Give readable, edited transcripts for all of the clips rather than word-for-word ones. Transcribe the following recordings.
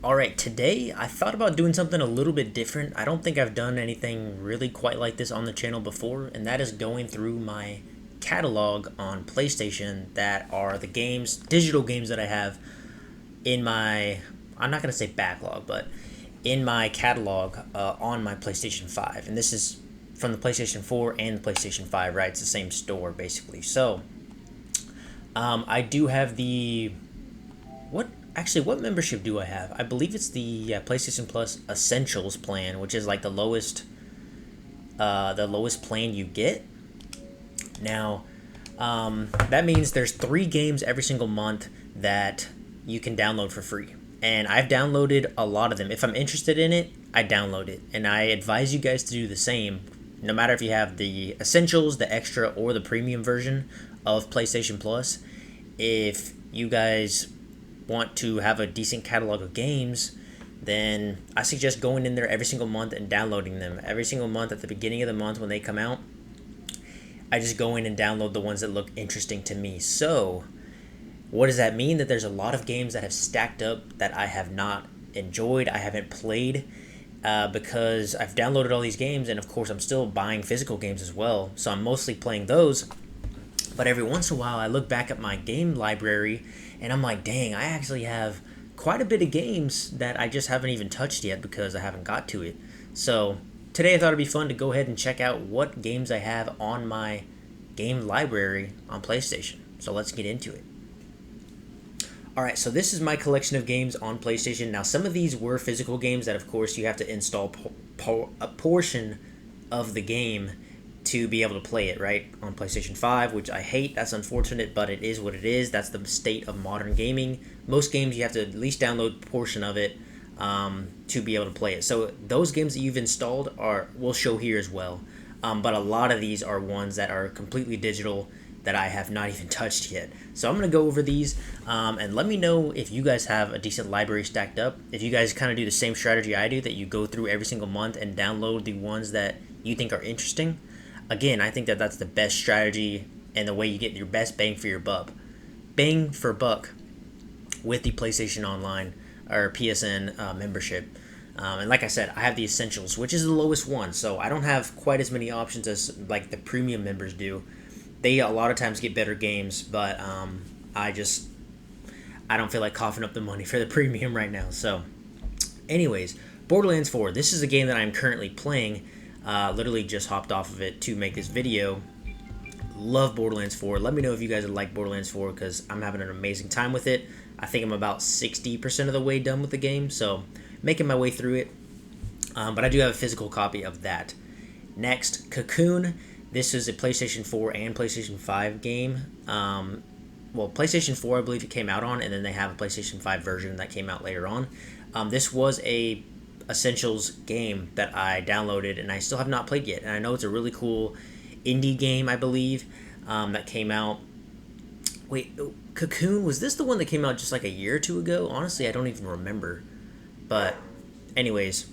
Alright, today I thought about doing something a little bit different. I don't think I've done anything really quite like this on the channel before, and that is going through my catalog on PlayStation that are the games, digital games that I have in my, I'm not going to say backlog, but in my catalog on my PlayStation 5. And this is from the PlayStation 4 and the PlayStation 5, right? It's the same store, basically. So, I do have the, what membership do I have? I believe it's the PlayStation Plus Essentials plan, which is like the lowest plan you get. Now, that means there's 3 games every single month that you can download for free. And I've downloaded a lot of them. If I'm interested in it, I download it. And I advise you guys to do the same, no matter if you have the Essentials, the Extra, or the Premium version of PlayStation Plus. If you guys want to have a decent catalog of games, then I suggest going in there every single month and downloading them. Every single month at the beginning of the month when they come out, I just go in and download the ones that look interesting to me. So, what does that mean? That there's a lot of games that have stacked up that I have not enjoyed, I haven't played, because I've downloaded all these games, and of course I'm still buying physical games as well. So I'm mostly playing those, but every once in a while I look back at my game library and I'm like, dang, I actually have quite a bit of games that I just haven't even touched yet because I haven't got to it. So today I thought it'd be fun to go ahead and check out what games I have on my game library on PlayStation. So let's get into it. Alright, so this is my collection of games on PlayStation. Now, some of these were physical games that, of course, you have to install a portion of the game to be able to play it, right? On PlayStation 5, which I hate. That's unfortunate, but it is what it is. That's the state of modern gaming. Most games, you have to at least download a portion of it to be able to play it. So those games that you've installed will show here as well. But a lot of these are ones that are completely digital that I have not even touched yet. So I'm going to go over these and let me know if you guys have a decent library stacked up. If you guys kind of do the same strategy I do, that you go through every single month and download the ones that you think are interesting. Again, I think that that's the best strategy and the way you get your best bang for your buck. Bang for buck with the PlayStation Online or PSN membership. And like I said, I have the Essentials, which is the lowest one. So I don't have quite as many options as like the premium members do. They a lot of times get better games, but I don't feel like coughing up the money for the premium right now. So anyways, Borderlands 4. This is a game that I'm currently playing. Literally just hopped off of it to make this video. Love Borderlands 4. Let me know if you guys would like Borderlands 4 because I'm having an amazing time with it. I think I'm about 60% of the way done with the game, so making my way through it. But I do have a physical copy of that. Next, Cocoon. This is a PlayStation 4 and PlayStation 5 game. Well, PlayStation 4 I believe it came out on, and then they have a PlayStation 5 version that came out later on. This was a Essentials game that I downloaded and I still have not played yet, and I know it's a really cool indie game, I believe, that came out. Wait, Cocoon, was this the one that came out just like a year or two ago? Honestly, I don't even remember, but anyways,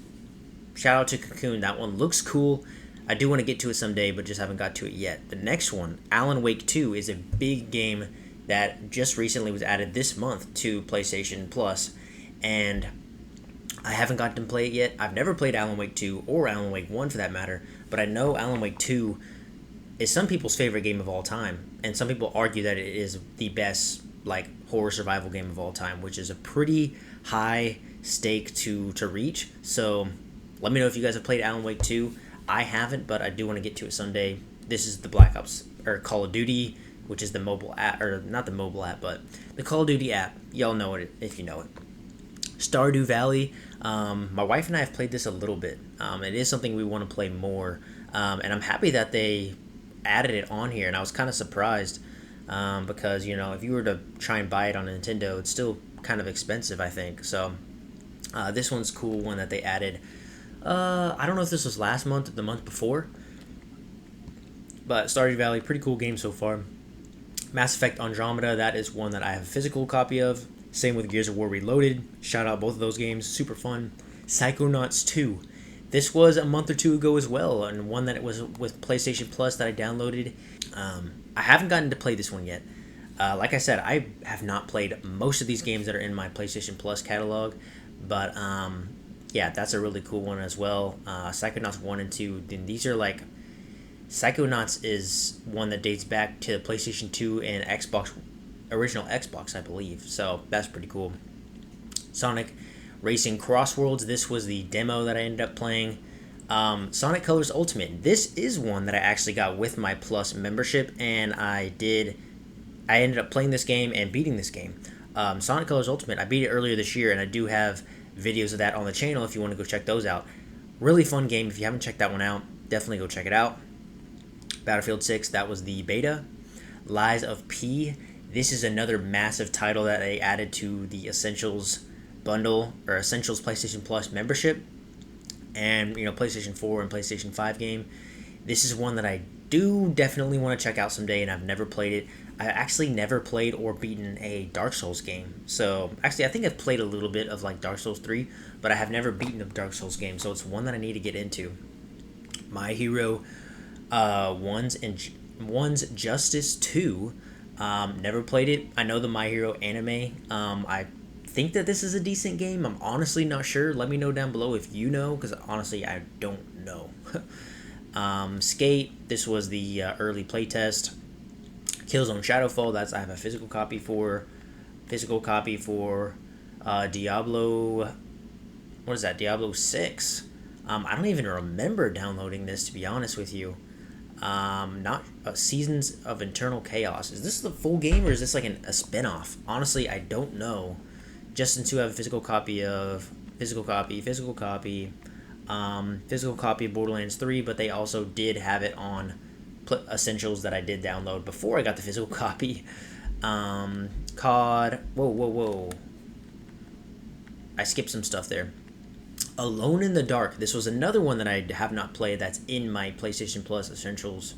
shout out to Cocoon. That one looks cool. I do want to get to it someday, but just haven't got to it yet. The next one, Alan Wake 2, is a big game that just recently was added this month to PlayStation Plus, and I haven't gotten to play it yet. I've never played Alan Wake 2 or Alan Wake 1 for that matter, but I know Alan Wake 2 is some people's favorite game of all time, and some people argue that it is the best like horror survival game of all time, which is a pretty high stake to reach. So let me know if you guys have played Alan Wake 2. I haven't, but I do want to get to it someday. This is the Black Ops or Call of Duty, which is the mobile app, or not the mobile app, but the Call of Duty app. Y'all know it if you know it. Stardew Valley. My wife and I have played this a little bit. It is something we want to play more, and I'm happy that they added it on here. And I was kind of surprised because if you were to try and buy it on Nintendo, it's still kind of expensive, I think. So this one's cool, one that they added. I don't know if this was last month or the month before, but Stardew Valley, pretty cool game so far. Mass Effect Andromeda, that is one that I have a physical copy of. Same with Gears of War Reloaded. Shout out both of those games, super fun. Psychonauts 2. This was a month or two ago as well, and one that was with PlayStation Plus that I downloaded. I haven't gotten to play this one yet. Like I said, I have not played most of these games that are in my PlayStation Plus catalog, But yeah, that's a really cool one as well. Psychonauts 1 and 2, then these are like, Psychonauts is one that dates back to PlayStation 2 and Xbox, original Xbox, I believe. So that's pretty cool. Sonic Racing Crossworlds, this was the demo that I ended up playing. Sonic Colors Ultimate, this is one that I actually got with my Plus membership, and I ended up playing this game and beating this game. Sonic Colors Ultimate, I beat it earlier this year, and I do have videos of that on the channel if you want to go check those out. Really fun game. If you haven't checked that one out, definitely go check it out. Battlefield 6, that was the beta. Lies of P, this is another massive title that they added to the Essentials bundle, or Essentials PlayStation Plus membership, and PlayStation 4 and PlayStation 5 game. This is one that I do definitely want to check out someday, and I've never played it. I actually never played or beaten a Dark Souls game. So actually, I think I've played a little bit of like Dark Souls 3, but I have never beaten a Dark Souls game. So it's one that I need to get into. My Hero One's Justice 2. Never played it. I know the My Hero anime. I think that this is a decent game. I'm honestly not sure. Let me know down below if you know, because honestly, I don't know. Skate, this was the early playtest. Killzone Shadowfall, I have a physical copy for. Diablo, what is that? Diablo 6. I don't even remember downloading this, to be honest with you. Not Seasons of Eternal Chaos. Is this the full game, or is this like a spin-off? Honestly, I don't know. Justin 2 have a physical copy of Borderlands 3, but they also did have it on Essentials that I did download before I got the physical copy. COD. Whoa. I skipped some stuff there. Alone in the Dark. This was another one that I have not played that's in my PlayStation Plus Essentials.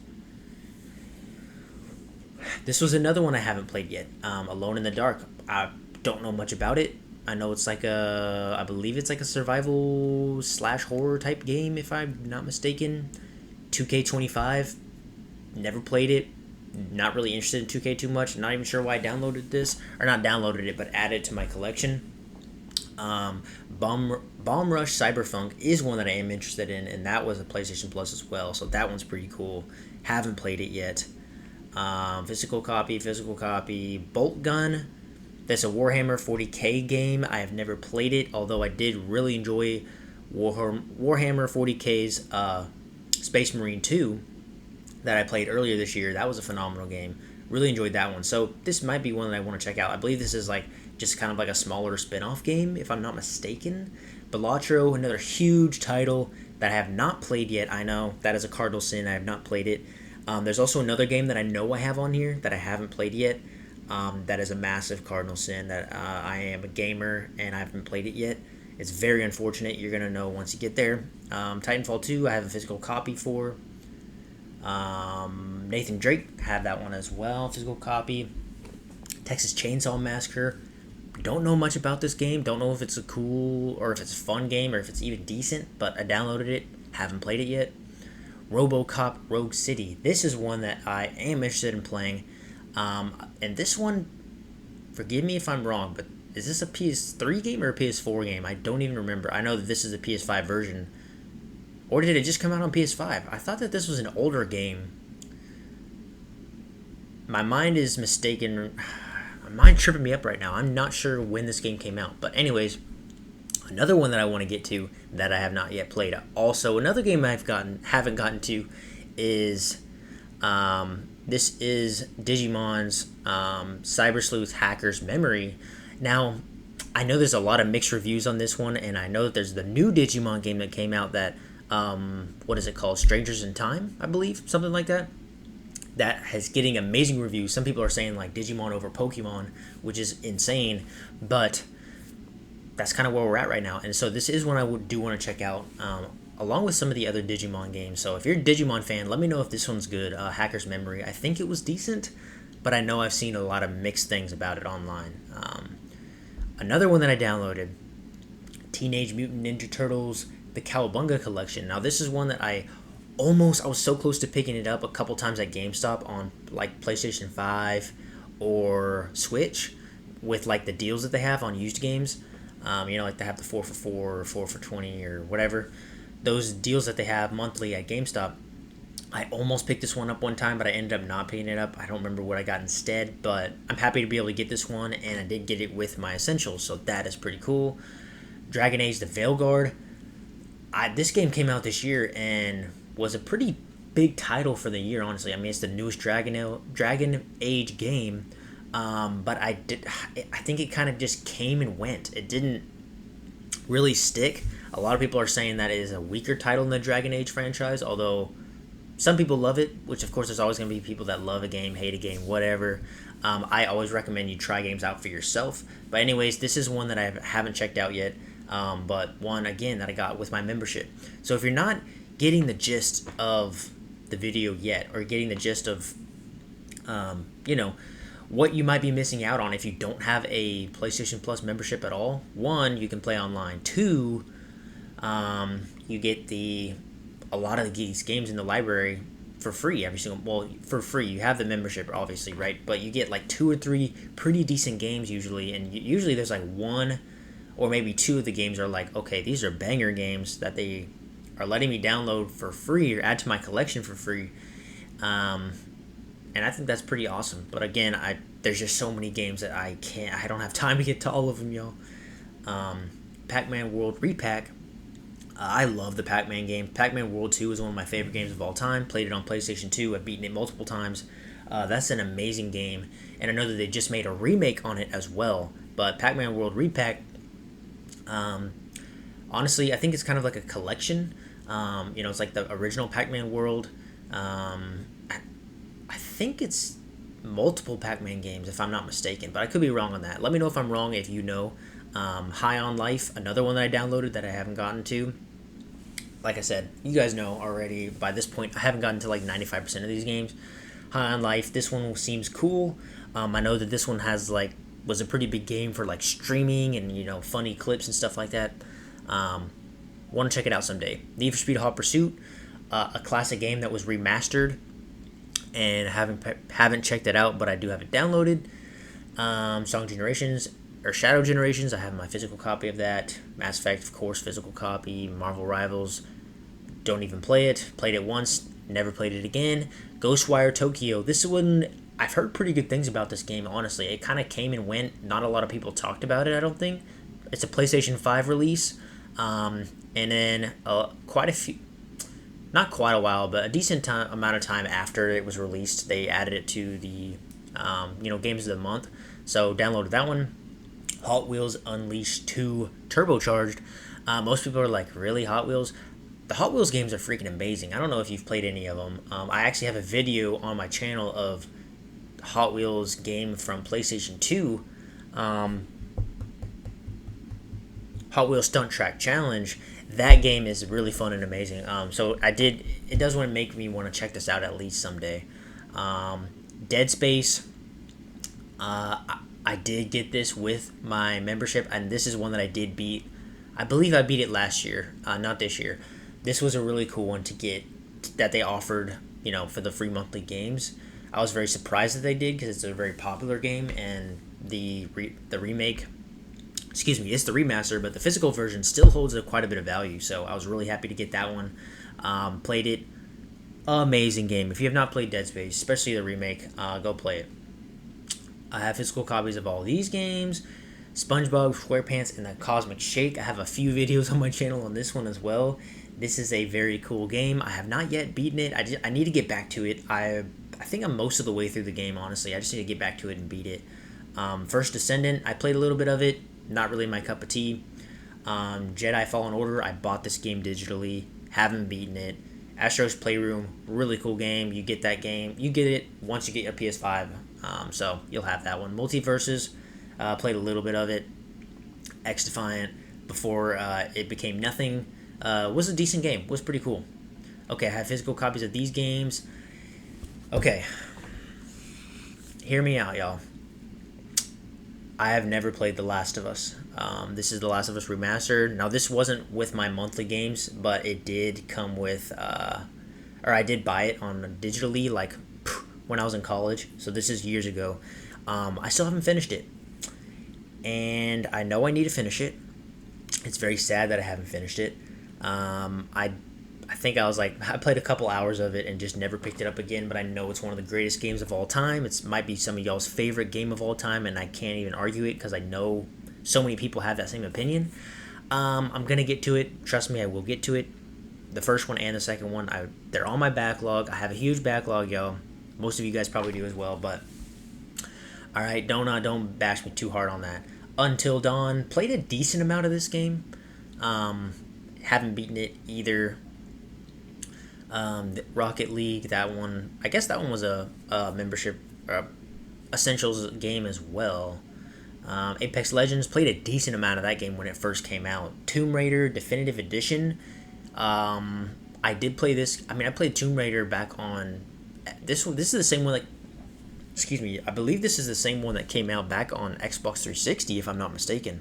This was another one I haven't played yet. Alone in the Dark. I don't know much about it. I know it's I believe it's like a survival / horror type game, if I'm not mistaken. 2K25. Never played it. Not really interested in 2K too much. Not even sure why I downloaded this. Or not downloaded it, but added it to my collection. Bomb Rush Cyberpunk is one that I am interested in, and that was a PlayStation Plus as well, so that one's pretty cool. Haven't played it yet. Physical copy. Bolt Gun. That's a Warhammer 40k game. I have never played it, although I did really enjoy Warhammer 40k's Space Marine 2 that I played earlier this year. That was a phenomenal game. Really enjoyed that one. So this might be one that I want to check out. I believe this is just kind of like a smaller spin-off game, if I'm not mistaken. Balatro, another huge title that I have not played yet. I know that is a cardinal sin. I have not played it. There's also another game that I know I have on here that I haven't played yet. That is a massive cardinal sin that I am a gamer and I haven't played it yet. It's very unfortunate. You're going to know once you get there. Titanfall 2, I have a physical copy for. Nathan Drake, have that one as well, physical copy. Texas Chainsaw Massacre. Don't know much about this game. Don't know if it's a cool or if it's a fun game or if it's even decent, but I downloaded it. Haven't played it yet. RoboCop Rogue City. This is one that I am interested in playing. And this one, forgive me if I'm wrong, but is this a PS3 game or a PS4 game? I don't even remember. I know that this is a PS5 version. Or did it just come out on PS5? I thought that this was an older game. My mind is mistaken. My mind tripping me up right now. I'm not sure when this game came out. But anyways, another one that I want to get to that I have not yet played. Also, another game haven't gotten to is this is Digimon's Cyber Sleuth Hacker's Memory. Now, I know there's a lot of mixed reviews on this one, and I know that there's the new Digimon game that came out that what is it called? Strangers in Time, I believe, something like that. That is getting amazing reviews. Some people are saying like Digimon over Pokemon, which is insane, but that's kind of where we're at right now. And so this is one I do want to check out, along with some of the other Digimon games. So if you're a Digimon fan, let me know if this one's good. Hacker's Memory, I think it was decent, but I know I've seen a lot of mixed things about it online. Another one that I downloaded, Teenage Mutant Ninja Turtles, the Cowabunga Collection. Now this is one that I was so close to picking it up a couple times at GameStop on like PlayStation 5 or Switch with like the deals that they have on used games. Like they have the 4 for 4 or 4 for 20 or whatever. Those deals that they have monthly at GameStop. I almost picked this one up one time, but I ended up not picking it up. I don't remember what I got instead, but I'm happy to be able to get this one, and I did get it with my essentials, so that is pretty cool. Dragon Age: The Veilguard. This game came out this year and was a pretty big title for the year, honestly. I mean, it's the newest Dragon Age game, but I think it kind of just came and went. It didn't really stick. A lot of people are saying that it is a weaker title in the Dragon Age franchise, although some people love it, which of course there's always going to be people that love a game, hate a game, whatever. I always recommend you try games out for yourself. But anyways, this is one that I haven't checked out yet, but one, again, that I got with my membership. So if you're not getting the gist of the video yet, or getting the gist of, what you might be missing out on if you don't have a PlayStation Plus membership at all, one, you can play online. Two, you get a lot of these games in the library for free for free. You have the membership, obviously, right? But you get like 2 or 3 pretty decent games usually, and usually there's like one or maybe 2 of the games are like, okay, these are banger games that they are letting me download for free or add to my collection for free. And I think that's pretty awesome. But again, there's just so many games that I don't have time to get to all of them, y'all. Pac-Man World Repack. I love the Pac-Man game. Pac-Man World 2 is one of my favorite games of all time. Played it on PlayStation 2. I've beaten it multiple times. That's an amazing game. And I know that they just made a remake on it as well. But Pac-Man World Repack, honestly, I think it's kind of like a collection. It's like the original Pac-Man World. I think it's multiple Pac-Man games, if I'm not mistaken. But I could be wrong on that. Let me know if I'm wrong if you know. High on Life, another one that I downloaded that I haven't gotten to. Like I said, you guys know already by this point, I haven't gotten to like 95% of these games. High on Life, this one seems cool. I know that this one was a pretty big game for like streaming and funny clips and stuff like that. Want to check it out someday. Need for Speed Hot Pursuit, a classic game that was remastered, and haven't checked it out, but I do have it downloaded. Song Generations. Or Shadow Generations, I have my physical copy of that. Mass Effect, of course, physical copy. Marvel Rivals, don't even play it. Played it once, never played it again. Ghostwire Tokyo, this one, I've heard pretty good things about this game, honestly. It kind of came and went. Not a lot of people talked about it, I don't think. It's a PlayStation 5 release. And then quite a few, not quite a while, but a decent amount of time after it was released, they added it to the, Games of the Month. So downloaded that one. Hot Wheels Unleashed 2 Turbocharged. Most people are like, really, Hot Wheels? The Hot Wheels games are freaking amazing. I don't know if you've played any of them. I actually have a video on my channel of Hot Wheels game from PlayStation 2. Hot Wheels Stunt Track Challenge. That game is really fun and amazing. It does want to make me want to check this out at least someday. Dead Space. I did get this with my membership, and this is one that I did beat. I believe I beat it last year, not this year. This was a really cool one to get that they offered, for the free monthly games. I was very surprised that they did because it's a very popular game, and the remake, it's the remaster, but the physical version still holds quite a bit of value. So I was really happy to get that one. Played it, amazing game. If you have not played Dead Space, especially the remake, go play it. I have physical copies of all these games. SpongeBob SquarePants and the Cosmic Shake. I have a few videos on my channel on this one as well. This is a very cool game. I have not yet beaten it. I need to get back to it. I think I'm most of the way through the game, honestly. I just need to get back to it and beat it. First Descendant, I played a little bit of it. Not really my cup of tea. Jedi Fallen Order, I bought this game digitally. Haven't beaten it. Astro's Playroom, really cool game. You get that game. You get it once you get your PS5. So you'll have that one. Multiverses, played a little bit of it. X Defiant, before it became nothing, was a decent game. Was pretty cool. Okay, I have physical copies of these games. Okay, hear me out, y'all. I have never played The Last of Us. This is The Last of Us Remastered. Now, this wasn't with my monthly games, but it did come with, or I did buy it on digitally, like, when I was in college. So this is years ago. I still haven't finished it. And I know I need to finish it. It's very sad that I haven't finished it. I think I was like, I played a couple hours of it and just never picked it up again, but I know it's one of the greatest games of all time. It might be some of y'all's favorite game of all time, and I can't even argue it because I know so many people have that same opinion. I'm going to get to it. Trust me, I will get to it. The first one and the second one, they're on my backlog. I have a huge backlog, yo. Most of you guys probably do as well, but all right, don't bash me too hard on that. Until Dawn, played a decent amount of this game. Haven't beaten it either. Rocket League, that one, I guess that one was a membership essentials game as well. Apex Legends, played a decent amount of that game when it first came out. Tomb Raider Definitive Edition. I did play this. I mean, I played Tomb Raider back on this one. This is the same one that, excuse me, I believe this is the same one that came out back on Xbox 360, if I'm not mistaken.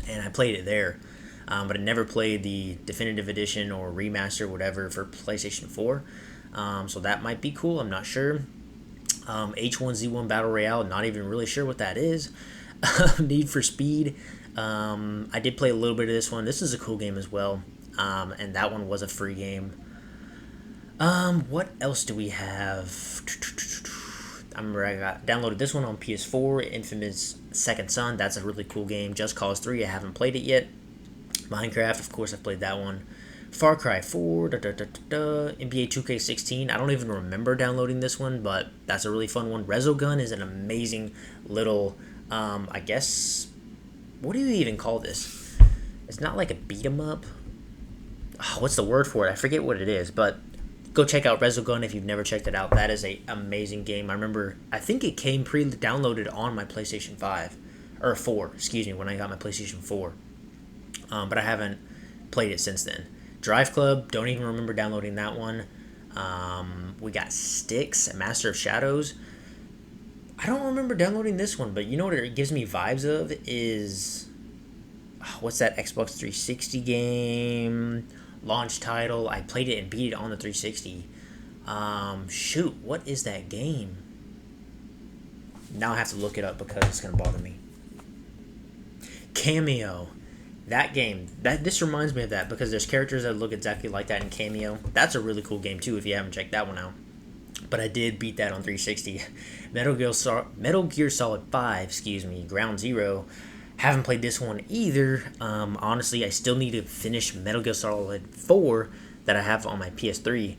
And I played it there. But I never played the Definitive Edition or Remaster, whatever, for PlayStation 4. So that might be cool. I'm not sure. H1Z1 Battle Royale, not even really sure what that is. Need for Speed. I did play a little bit of this one. This is a cool game as well. And that one was a free game. What else do we have? I remember I downloaded this one on PS4, Infamous Second Son. That's a really cool game. Just Cause 3, I haven't played it yet. Minecraft, of course, I've played that one. Far Cry 4, NBA 2K16. I don't even remember downloading this one, but that's a really fun one. Resogun is an amazing little, I guess, what do you even call this? It's not like a beat 'em up. Oh, what's the word for it? I forget what it is, but go check out Resogun if you've never checked it out. That is a amazing game. I remember, I think it came pre-downloaded on my PlayStation 5, or 4, excuse me, when I got my PlayStation 4. But I haven't played it since then. Drive Club, don't even remember downloading that one. We got Styx, Master of Shadows. I don't remember downloading this one, but you know what it gives me vibes of is, what's that Xbox 360 game? Launch title. I played it and beat it on the 360. Shoot, what is that game? Now I have to look it up because it's going to bother me. Cameo. That game, this reminds me of that because there's characters that look exactly like that in Cameo. That's a really cool game too if you haven't checked that one out. But I did beat that on 360. Metal Gear Solid 5, excuse me, Ground Zero. Haven't played this one either. Honestly, I still need to finish Metal Gear Solid 4 that I have on my PS3.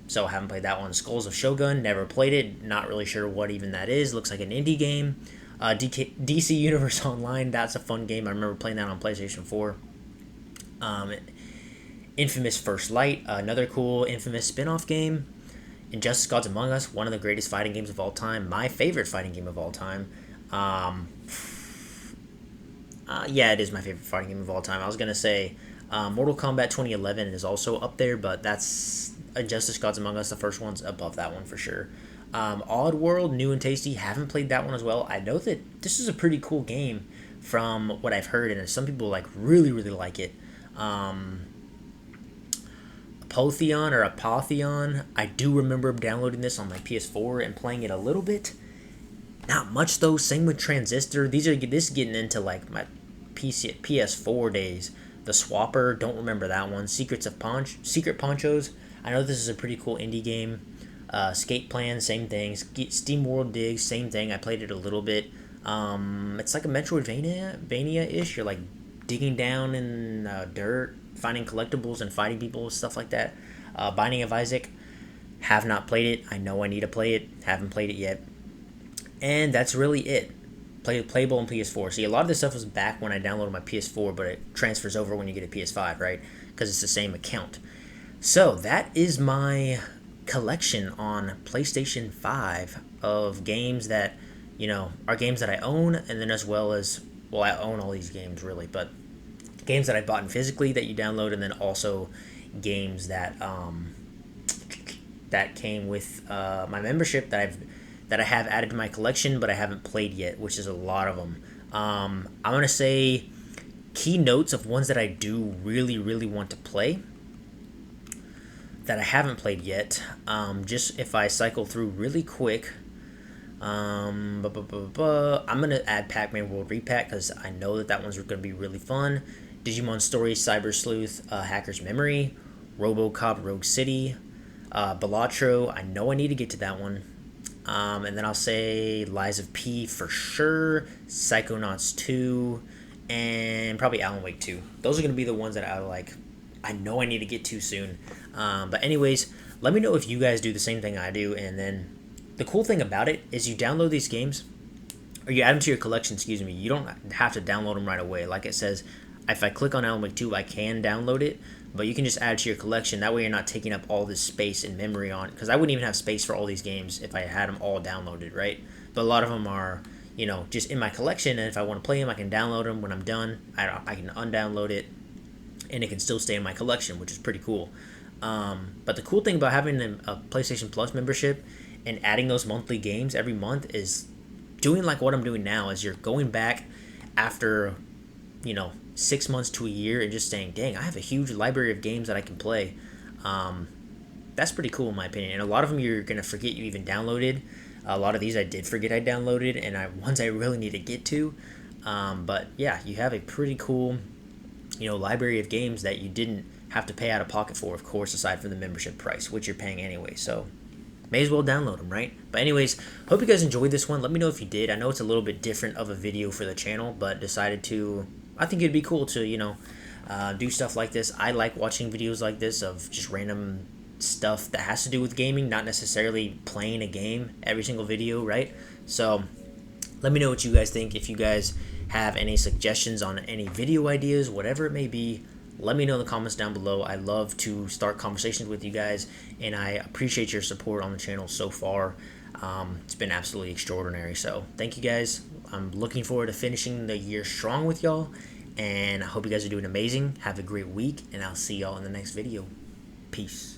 So I haven't played that one. Skulls of Shogun, never played it. Not really sure what even that is. Looks like an indie game. DC Universe Online, that's a fun game. I remember playing that on PlayStation 4. Infamous First Light, another cool Infamous spin-off game. Injustice Gods Among Us, one of the greatest fighting games of all time. My favorite fighting game of all time. Yeah, it is my favorite fighting game of all time. I was going to say Mortal Kombat 2011 is also up there, but that's Injustice Gods Among Us. The first one's above that one for sure. Oddworld, new and tasty. Haven't played that one as well. I know that this is a pretty cool game from what I've heard, and some people like really like it. Apotheon. I do remember downloading this on my PS4 and playing it a little bit. Not much though. Same with Transistor. This is getting into like my PS4 days. The Swapper. Don't remember that one. Secret Ponchos. I know this is a pretty cool indie game. Skate Plan, same thing. Steam World Dig, same thing. I played it a little bit. It's like a Metroidvania-ish. You're like digging down in dirt, finding collectibles and fighting people, stuff like that. Binding of Isaac, have not played it. I know I need to play it. Haven't played it yet. And that's really it. Playable on PS4. See, a lot of this stuff was back when I downloaded my PS4, but it transfers over when you get a PS5, right? Because it's the same account. So that is my collection on PlayStation 5 of games that, are games that I own, and then as well as, well, I own all these games really, but games that I bought physically that you download, and then also games that that came with my membership that I have added to my collection, but I haven't played yet, which is a lot of them. I'm gonna say key notes of ones that I do really want to play that I haven't played yet. Just if I cycle through really quick, I'm gonna add Pac-Man World Repack because I know that one's gonna be really fun. Digimon Story, Cyber Sleuth, Hacker's Memory, RoboCop Rogue City, Balatro. I know I need to get to that one. And then I'll say Lies of P for sure, Psychonauts 2, and probably Alan Wake 2. Those are going to be the ones that I know I need to get to soon. But anyways, let me know if you guys do the same thing I do. And then the cool thing about it is you download these games, or you add them to your collection, excuse me. You don't have to download them right away. Like it says, if I click on Alan Wake 2, I can download it, but you can just add it to your collection. That way you're not taking up all this space and memory on, because I wouldn't even have space for all these games if I had them all downloaded, right? But a lot of them are, just in my collection, and if I want to play them, I can download them. When I'm done, I can undownload it, and it can still stay in my collection, which is pretty cool. But the cool thing about having a PlayStation Plus membership and adding those monthly games every month is doing like what I'm doing now, is you're going back after 6 months to a year and just saying, dang, I have a huge library of games that I can play. That's pretty cool in my opinion. And a lot of them you're going to forget you even downloaded. A lot of these I did forget I downloaded, and ones I really need to get to. But yeah, you have a pretty cool, library of games that you didn't have to pay out of pocket for, of course, aside from the membership price, which you're paying anyway. So may as well download them, right? But anyways, hope you guys enjoyed this one. Let me know if you did. I know it's a little bit different of a video for the channel, but I think it'd be cool to, do stuff like this. I like watching videos like this of just random stuff that has to do with gaming, not necessarily playing a game every single video, right? So let me know what you guys think. If you guys have any suggestions on any video ideas, whatever it may be, let me know in the comments down below. I love to start conversations with you guys, and I appreciate your support on the channel so far. It's been absolutely extraordinary. So thank you guys. I'm looking forward to finishing the year strong with y'all, and I hope you guys are doing amazing. Have a great week, and I'll see y'all in the next video. Peace.